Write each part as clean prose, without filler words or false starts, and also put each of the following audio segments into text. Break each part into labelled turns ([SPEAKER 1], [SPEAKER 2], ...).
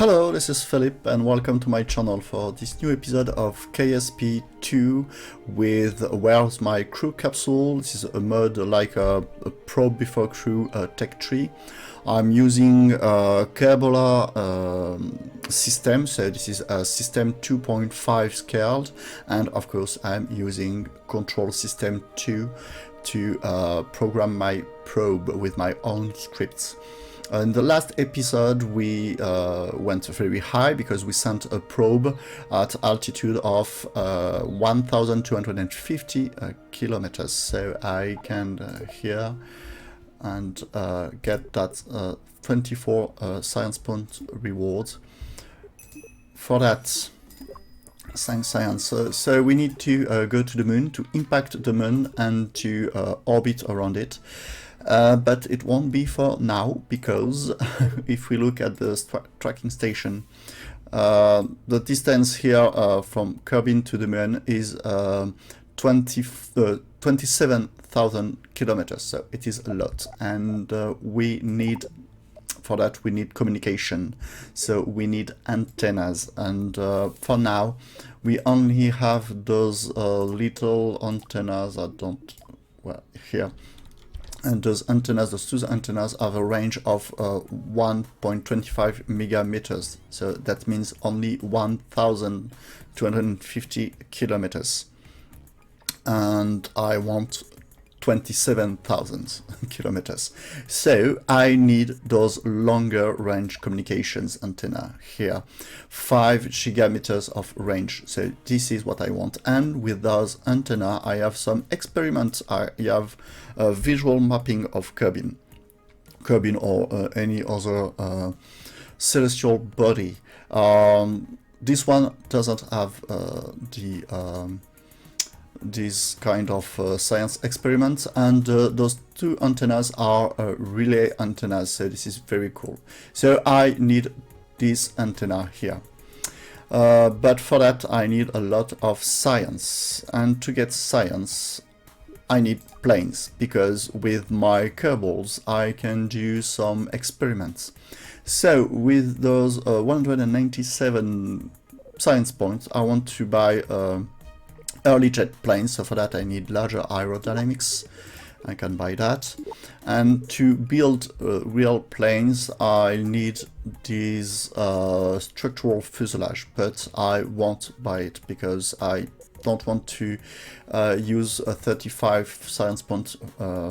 [SPEAKER 1] Hello, this is Philip and welcome to my channel for this new episode of KSP2 with Where's My Crew Capsule. This is a mod like a probe before crew tech tree. I'm using Kerbolar System, so this is a system 2.5 scaled, and of course I'm using Kontrol System 2 to program my probe with my own scripts. In the last episode we went very high because we sent a probe at altitude of 1250 kilometers, so I can here and get that 24 science point reward for that. Thanks science. So we need to go to the moon, to impact the moon and to orbit around it. But it won't be for now, because if we look at the tracking station, the distance here from Kerbin to the moon is 27,000 kilometers, so it is a lot, and for that we need communication, so we need antennas, and for now we only have those little antennas here. And those antennas, those two antennas, have a range of 1.25 megameters. So that means only 1,250 kilometers. And I want 27,000 kilometers. So I need those longer range communications antenna here. 5 gigameters of range. So this is what I want. And with those antenna, I have some experiments. I have a visual mapping of Kerbin or any other celestial body. This one doesn't have this kind of science experiments, and those two antennas are relay antennas, so this is very cool. So I need this antenna here. But for that I need a lot of science, and to get science I need planes, because with my Kerbols I can do some experiments. So with those 197 science points I want to buy early jet planes, so for that I need larger aerodynamics. I can buy that. And to build real planes I need this structural fuselage, but I won't buy it because I don't want to use a 35 science points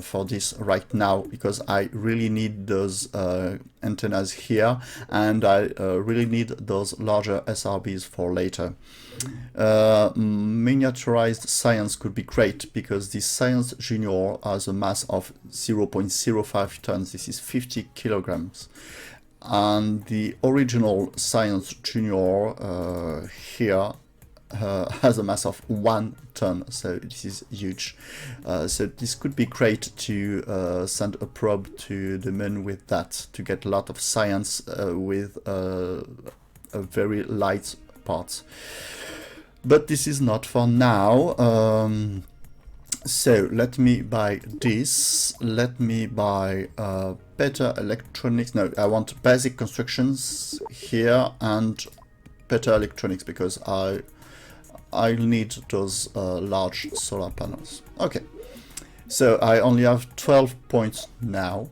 [SPEAKER 1] for this right now, because I really need those antennas here, and I really need those larger SRBs for later. Miniaturized science could be great, because this science junior has a mass of 0.05 tons. This is 50 kilograms. And the original science junior here has a mass of 1 ton, so this is huge. So this could be great to send a probe to the moon with that, to get a lot of science with a very light part. But this is not for now. So let me buy this. Let me buy better electronics. No, I want basic constructions here and better electronics, because I need those large solar panels. Okay, so I only have 12 points now.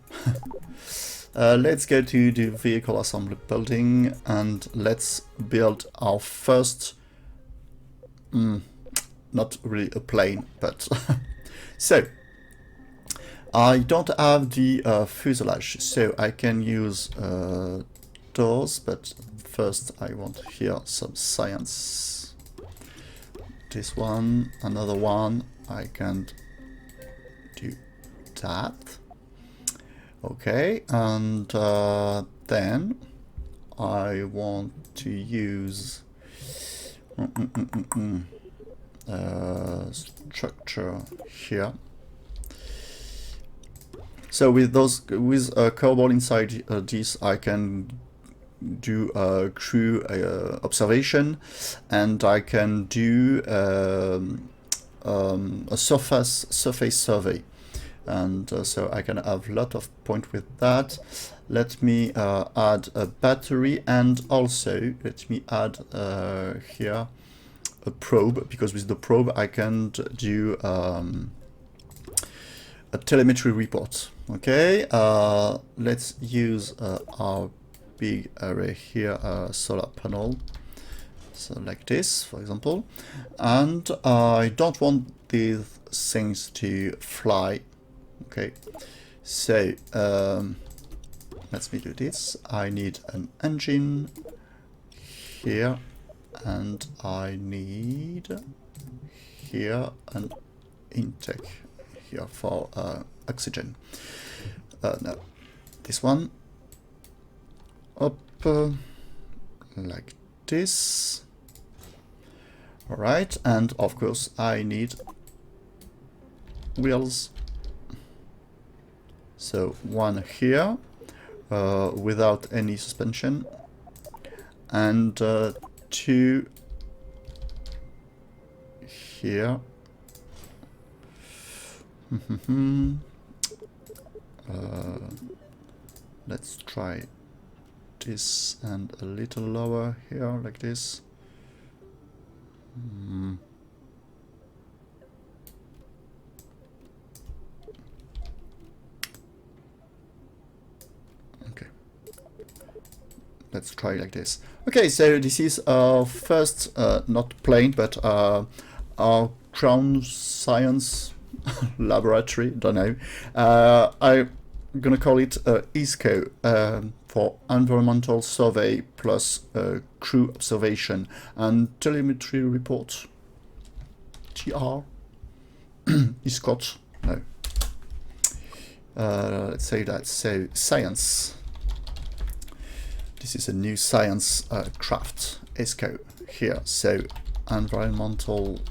[SPEAKER 1] Let's go to the vehicle assembly building and let's build our first, not really a plane, but so I don't have the fuselage, so I can use those, but first I want here some science. This one, another one, I can do that. Okay, and then I want to use structure here. So with a Kerbal inside this, I can do a crew observation, and I can do a surface survey. and so I can have a lot of point with that. Let me add a battery, and also let me add here a probe, because with the probe I can do a telemetry report. Okay, let's use our big array here, solar panel, so like this, for example, and I don't want these things to fly. Okay, so let me do this. I need an engine here, and I need here an intake here for oxygen. No, this one up like this. All right, and of course I need wheels. So one here without any suspension, and two here. Let's try this, and a little lower here like this. Okay, let's try like this. Okay, so this is our first not plane, but our ground science laboratory, don't know. I'm gonna call it ESCO for environmental survey plus crew observation and telemetry report. TR ESCOT. No. Let's say that. So science. This is a new science craft. ESCO here. So environmental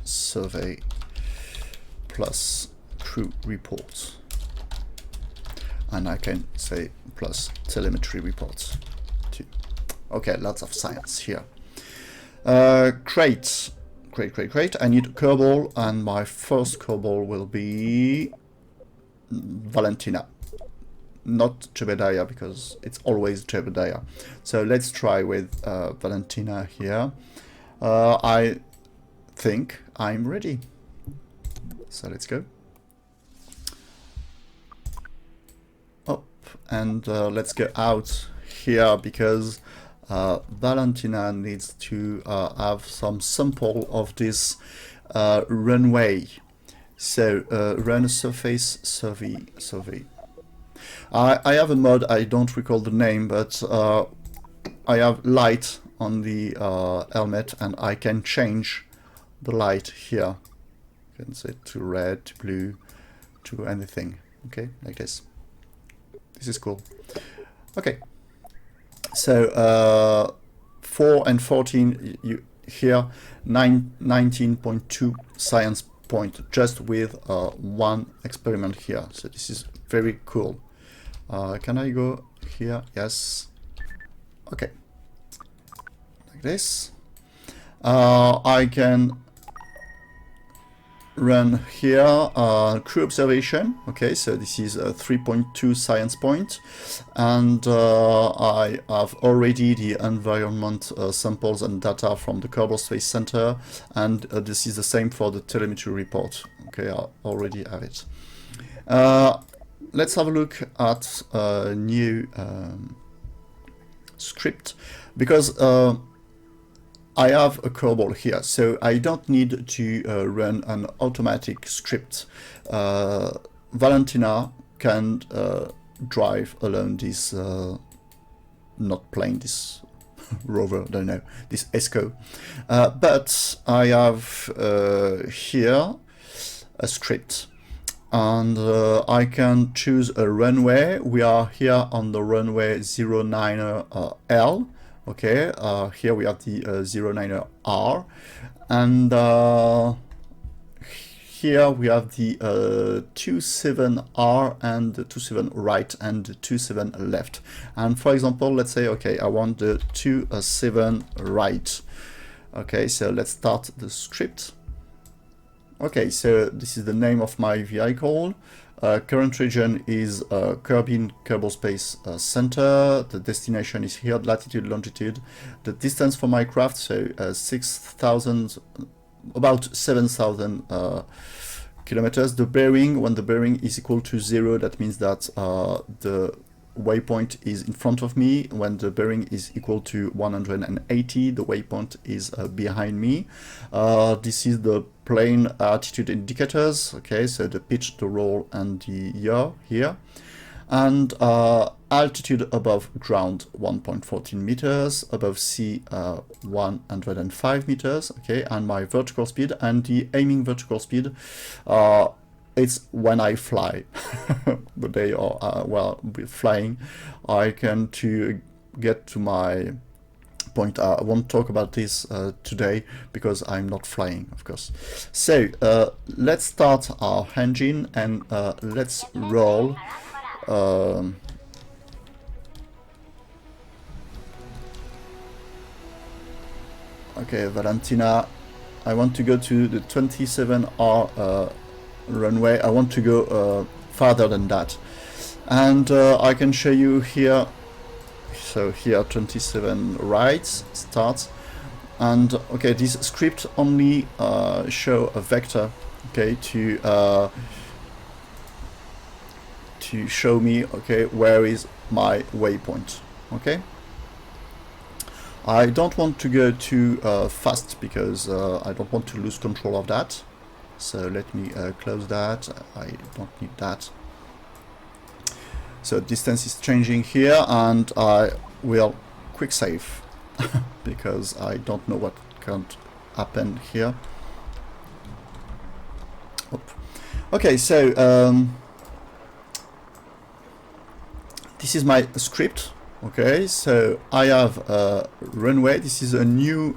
[SPEAKER 1] survey plus crew report, and I can say plus telemetry reports too. Okay, lots of science here. Great. I need a Kerbal, and my first Kerbal will be Valentina, not Jebediah, because it's always Jebediah. So let's try with Valentina here. I think I'm ready. So let's go up, and let's go out here, because Valentina needs to have some sample of this runway. So run a surface survey. I have a mod, I don't recall the name, but I have light on the helmet, and I can change the light here. You can set to red, to blue, to anything. Okay, like this. This is cool. Okay, so 4 and 14 you here, 19.2 science point just with one experiment here. So this is very cool. Can I go here? Yes. Okay, like this. I can run here crew observation. Okay, so this is a 3.2 science point, and I have already the environment samples and data from the Kerbal Space Center, and this is the same for the telemetry report. Okay, I already have it. Let's have a look at a new script, because I have a Kerbal here, so I don't need to run an automatic script. Valentina can drive alone this, not plane, this rover, don't know, this ESCO. But I have here a script, and I can choose a runway. We are here on the runway 09L. Okay, here we have the 09R, and here we have the 27R and the 27 right and the 27 left. And for example, let's say, okay, I want the 27 right. Okay, so let's start the script. Okay, so this is the name of my vehicle. Current region is Kerbin Kerbal Space Center. The destination is here, latitude, longitude. The distance for my craft, so 6,000, about 7,000 kilometers. The bearing, when the bearing is equal to 0, that means that the waypoint is in front of me. When the bearing is equal to 180, the waypoint is behind me. This is the plane altitude indicators, okay, so the pitch, the roll, and the yaw here. And altitude above ground 1.14 meters, above sea 105 meters, okay, and my vertical speed, and the aiming vertical speed, it's when I fly. The day or well, flying, I can to get to my point. I won't talk about this today because I'm not flying, of course. So let's start our engine and let's roll. Okay, Valentina, I want to go to the 27R runway. I want to go farther than that, and I can show you here. So here 27 right starts, and okay, this script only show a vector, okay, to show me, okay, where is my waypoint. Okay, I don't want to go too fast because I don't want to lose control of that. So let me close that. I don't need that. So distance is changing here, and I will quick save because I don't know what can happen here. Oop. Okay, so this is my script. Okay, so I have a runway. This is a new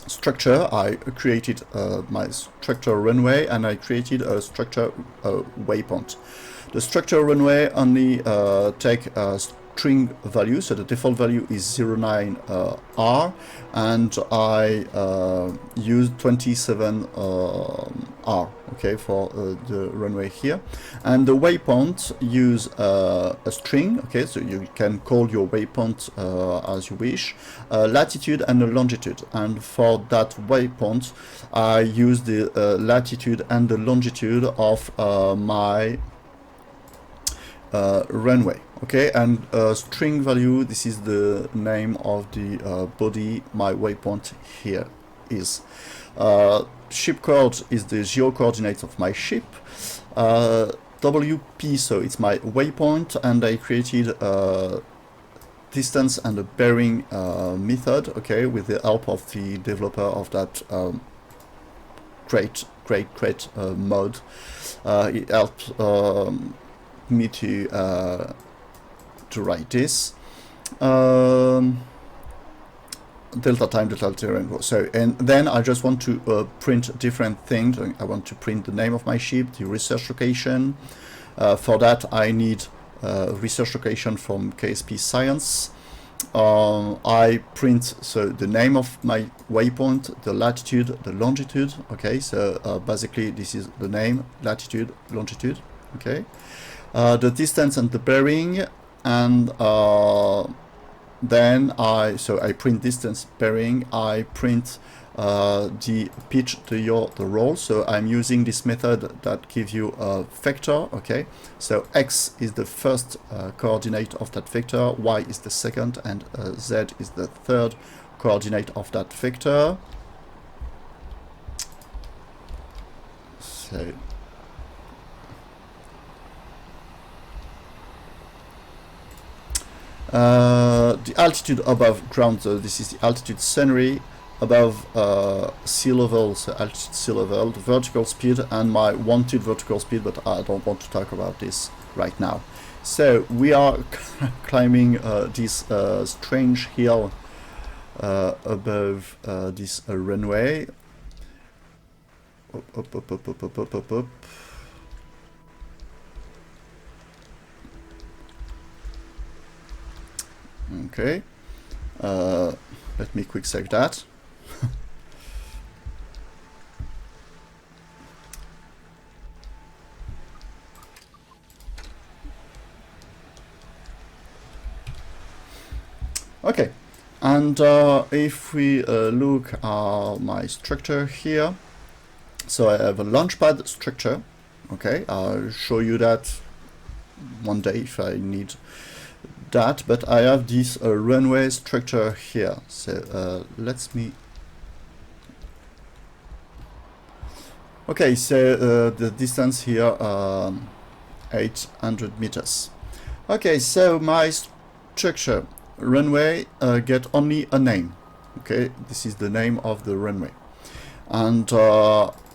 [SPEAKER 1] structure. I created my structure runway, and I created a structure waypoint. The structure runway only take a string value, so the default value is 09 R, and I use 27 R, okay, for the runway here. And the waypoint use a string, okay, so you can call your waypoint as you wish, latitude and a longitude. And for that waypoint, I use the latitude and the longitude of my runway, okay, and string value, this is the name of the body my waypoint here is. Ship coord is the geo coordinates of my ship. WP, so it's my waypoint, and I created a distance and a bearing method, okay, with the help of the developer of that great mod. It helped me to write this. Delta time, delta terrain. So, and then I just want to print different things. I want to print the name of my ship, the research location. For that, I need research location from KSP Science. I print so the name of my waypoint, the latitude, the longitude. Okay, so basically this is the name, latitude, longitude. Okay, the distance and the bearing, and then I print distance, bearing, I print the pitch, the yaw, the roll. So I'm using this method that gives you a vector, okay? So X is the first coordinate of that vector, Y is the second, and Z is the third coordinate of that vector. So the altitude above ground, this is the altitude scenery, above sea level, so altitude sea level, the vertical speed, and my wanted vertical speed, but I don't want to talk about this right now. So we are climbing this strange hill above this runway. Up. Okay, let me quick save that. Okay, and if we look at my structure here, so I have a launchpad structure. Okay, I'll show you that one day if I need that, but I have this runway structure here. So let me. Okay, so the distance here 800 meters. Okay, so my structure runway get only a name. Okay, this is the name of the runway, and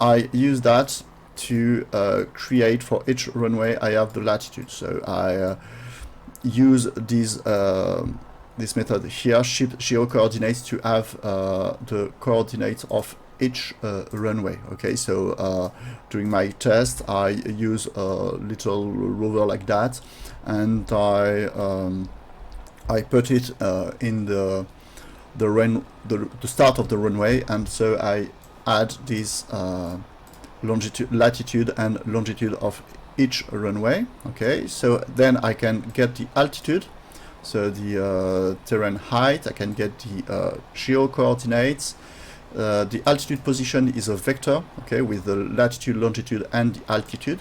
[SPEAKER 1] I use that to create for each runway. I have the latitude, so I use this method here, geo coordinates, to have the coordinates of each runway. Okay, so during my test I use a little rover like that, and I put it in the start of the runway, and so I add this latitude and longitude of each runway. Okay, so then I can get the altitude, so the terrain height, I can get the geo coordinates. The altitude position is a vector, okay, with the latitude, longitude, and the altitude.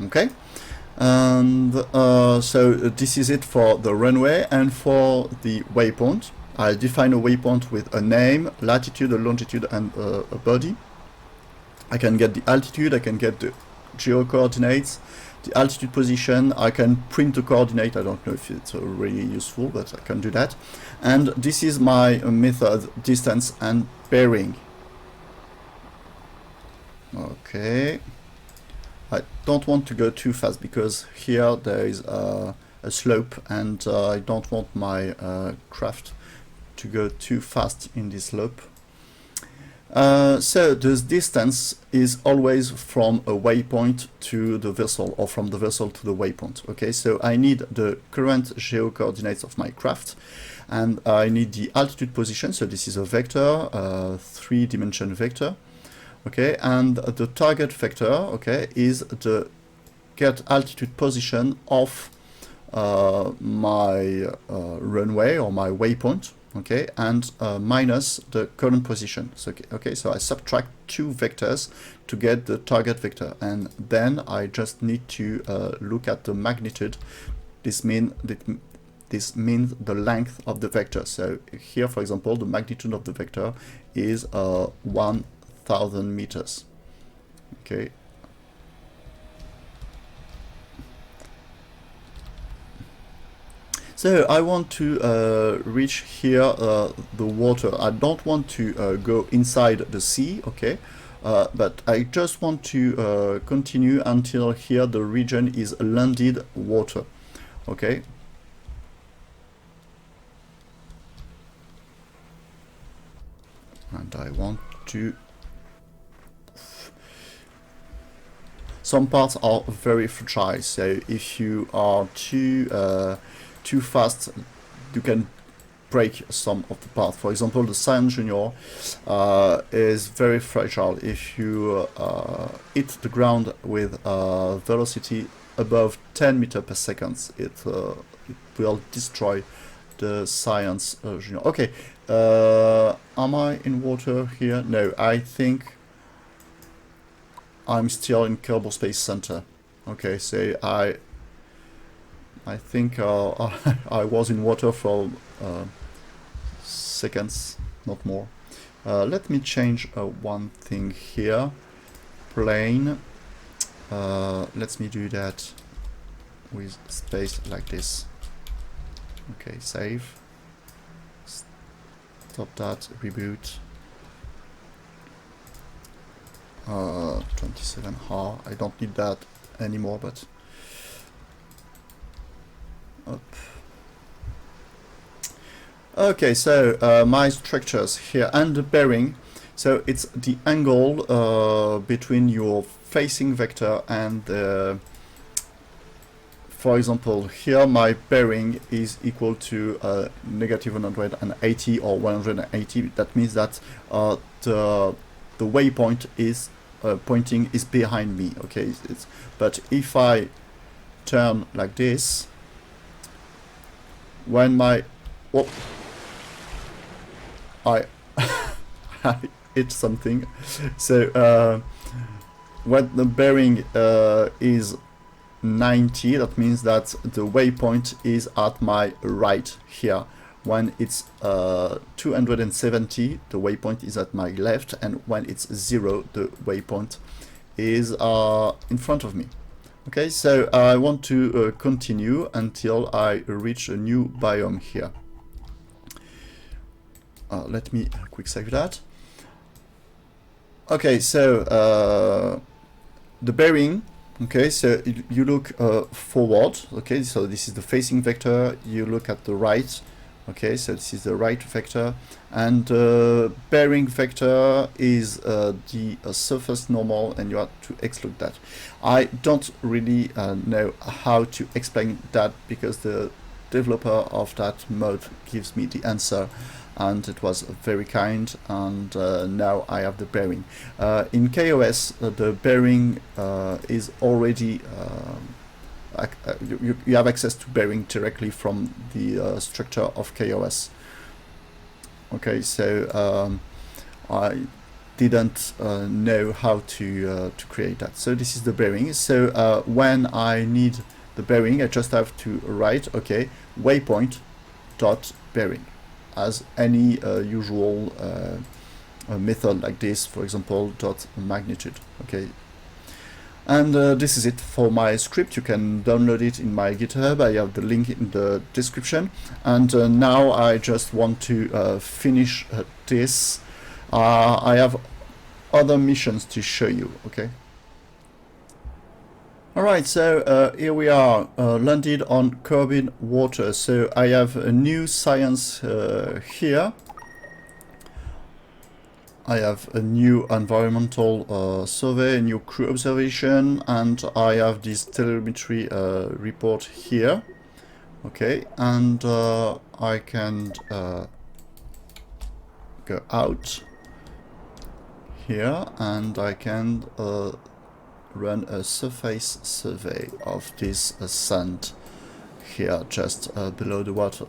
[SPEAKER 1] Okay, and so this is it for the runway. And for the waypoint, I define a waypoint with a name, latitude, a longitude, and a body. I can get the altitude, I can get the geo coordinates, the altitude position, I can print the coordinate. I don't know if it's really useful, but I can do that. And this is my method, distance and bearing. Okay, I don't want to go too fast because here there is a slope, and I don't want my craft to go too fast in this slope. So this distance is always from a waypoint to the vessel, or from the vessel to the waypoint. Okay, so I need the current geo coordinates of my craft, and I need the altitude position. So this is a vector, 3-dimension vector. Okay, and the target vector, okay, is the get altitude position of my runway or my waypoint. Okay, and minus the current position. So, okay, so I subtract two vectors to get the target vector, and then I just need to look at the magnitude. This means the length of the vector. So here, for example, the magnitude of the vector is 1000 meters. Okay. So I want to reach here the water. I don't want to go inside the sea, okay, but I just want to continue until here the region is landed water, okay. And I want to... Some parts are very fragile, so if you are too fast, you can break some of the parts. For example, the Science Junior is very fragile. If you hit the ground with velocity above 10 meters per second, it will destroy the Science Junior. Okay, am I in water here? No, I think I'm still in Kerbal Space Center. Okay, so I think I was in water for seconds, not more. Let me change one thing here. Plane. Let me do that with space like this. Okay, save. Stop that, reboot. 27 R. I don't need that anymore, but up. Okay, so my structures here and the bearing. So it's the angle between your facing vector and for example, here my bearing is equal to negative 180 or 180. That means that the waypoint is pointing is behind me. Okay, but if I turn like this, when my, oh, I I hit something. So when the bearing is 90, that means that the waypoint is at my right here. When it's 270, the waypoint is at my left, and when it's 0, the waypoint is in front of me. Okay, so I want to continue until I reach a new biome here. Let me quick save that. Okay, so the bearing. Okay, so you look forward. Okay, so this is the facing vector. You look at the right. Okay, so this is the right vector, and bearing vector is the surface normal, and you have to exclude that. I don't really know how to explain that, because the developer of that mode gives me the answer, and it was very kind, and now I have the bearing. In KOS, the bearing is already you have access to bearing directly from the structure of KOS. Okay, so I didn't know how to create that. So this is the bearing. So when I need the bearing, I just have to write, okay, waypoint dot bearing, as any usual method like this, for example, dot magnitude. Okay. And this is it for my script. You can download it in my GitHub. I have the link in the description. And now I just want to finish this. I have other missions to show you, okay? Alright, so here we are, landed on Kerbin water. So I have a new science here. I have a new environmental survey, a new crew observation, and I have this telemetry report here. Okay, and I can go out here, and I can run a surface survey of this sand here, just below the water.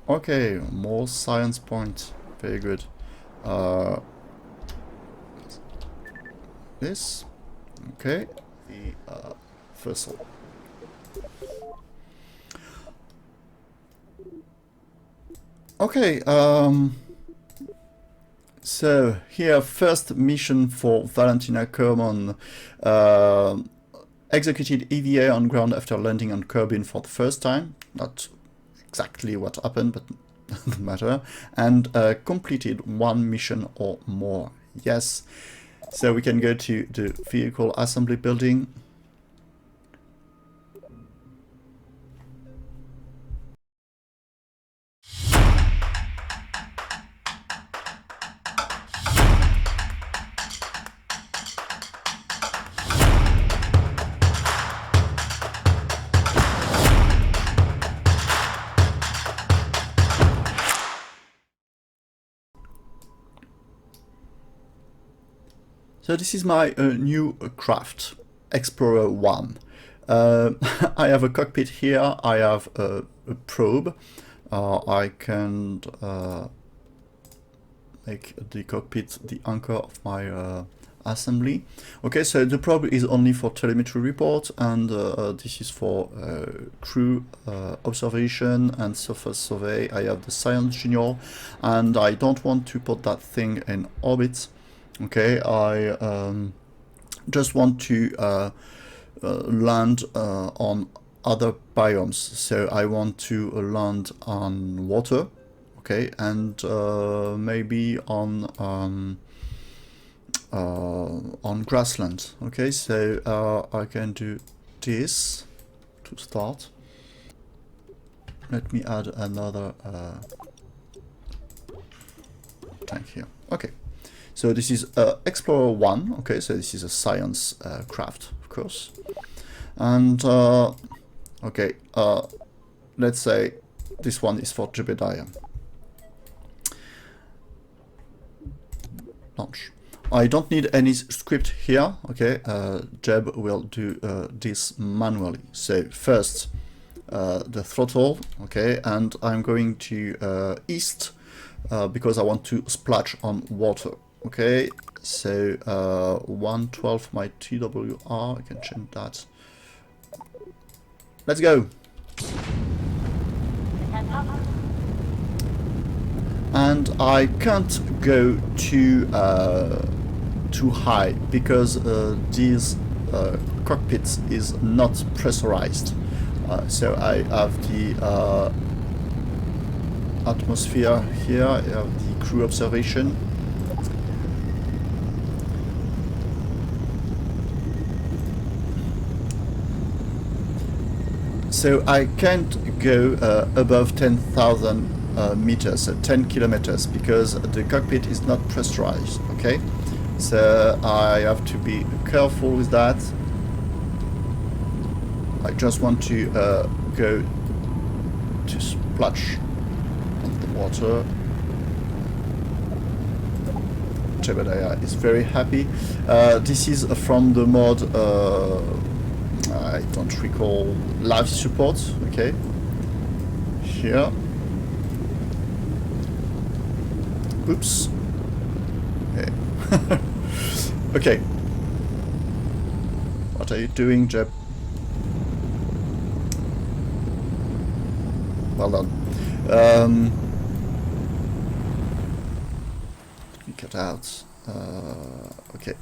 [SPEAKER 1] Okay, more science points. Very good. This. Okay. The vessel. Okay. So here, first mission for Valentina Kerman. Executed EVA on ground after landing on Kerbin for the first time. Not exactly what happened, but doesn't matter. And completed one mission or more. Yes. So we can go to the vehicle assembly building. So this is my new craft, Explorer 1. I have a cockpit here, I have a probe. I can make the cockpit the anchor of my assembly. Okay, so the probe is only for telemetry report, and this is for crew observation and surface survey. I have the science junior, and I don't want to put that thing in orbit. Okay, I just want to land on other biomes. So I want to land on water, okay, and maybe on grassland. Okay, so I can do this to start. Let me add another tank here. Okay. So this is Explorer 1, okay, so this is a science craft, of course. And, okay, let's say this one is for Jebediah. Launch. I don't need any script here, okay? Jeb will do this manually. So first, the throttle, okay, and I'm going to east because I want to splash on water, okay? So 112 my TWR, I can change that. Let's go. And I can't go too high because this cockpit is not pressurized. So I have the atmosphere here, I have the crew observation. So I can't go above 10,000 meters, 10 kilometers, because the cockpit is not pressurized, okay? So I have to be careful with that. I just want to go to splash on the water. Jebediah is very happy. This is from the mod, I don't recall, life support, okay? Here. Oops. Okay. Okay. What are you doing, Jeb? Well done. Let me cut out. Okay.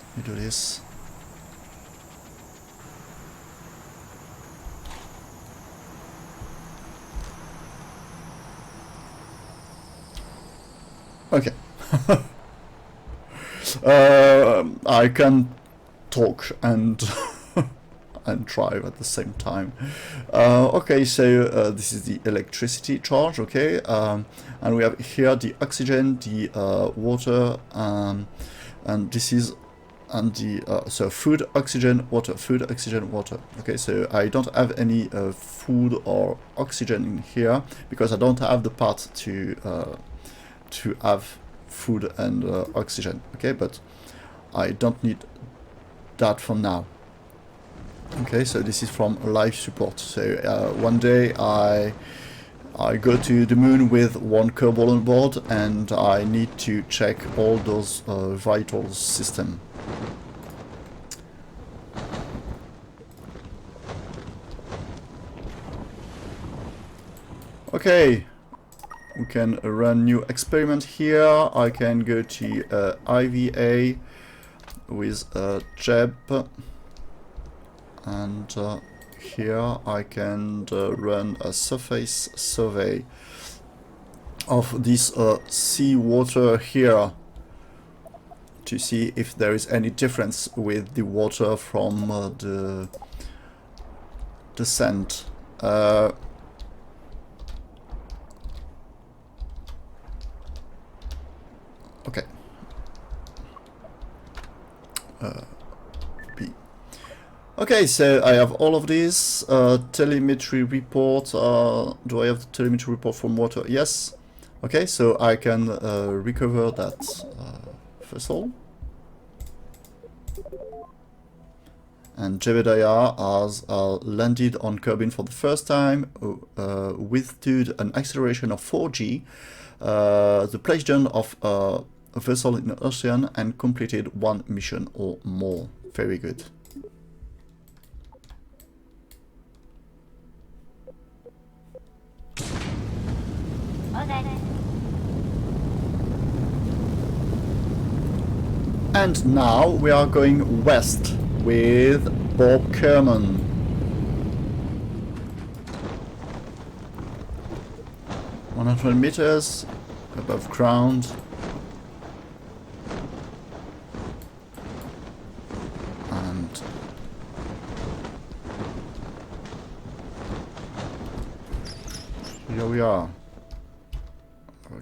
[SPEAKER 1] Let me do this. Okay. I can talk and and drive at the same time. Okay, so this is the electricity charge, okay, and we have here the oxygen, the water, and this is the so food, oxygen, water, food, oxygen, water. Okay, so I don't have any food or oxygen in here because I don't have the part to have food and oxygen, okay, but I don't need that for now. Okay, so this is from life support. So one day I go to the moon with one Kerbal on board and I need to check all those vital systems. Okay. We can run new experiment here. I can go to EVA with Jeb, and here I can run a surface survey of this sea water here to see if there is any difference with the water from the descent. Okay. B. Okay, so I have all of these. Telemetry report. Do I have the telemetry report from water? Yes. Okay, so I can recover that vessel. And Jebediah has landed on Kerbin for the first time, withstood an acceleration of 4G, the placement of a vessel in the ocean, and completed one mission or more. Very good.
[SPEAKER 2] Okay.
[SPEAKER 1] And now we are going west with Bob Kerman. "100 meters above ground. And here we are.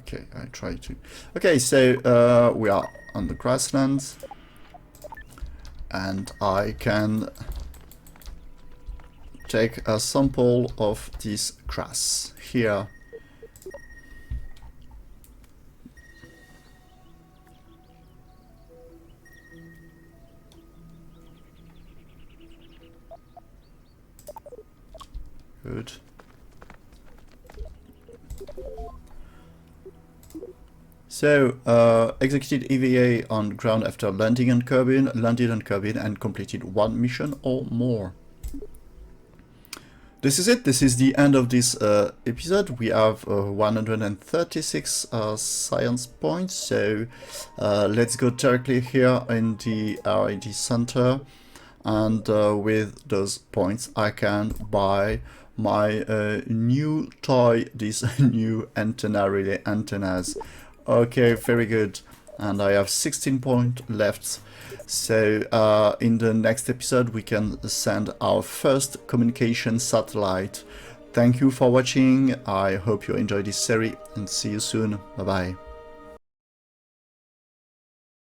[SPEAKER 1] Okay, I try to. Okay, so we are on the grasslands, and I can take a sample of this grass here. So, executed EVA on ground after landing on Kerbin, landed on Kerbin and completed one mission or more. This is it. This is the end of this episode. We have 136 science points. So let's go directly here in the R&D center. And with those points, I can buy my new toy, this new antenna relay antennas. Okay, very good. And I have 16 points left. So in the next episode we can send our first communication satellite. Thank you for watching. I hope you enjoyed this series and see you soon. Bye bye.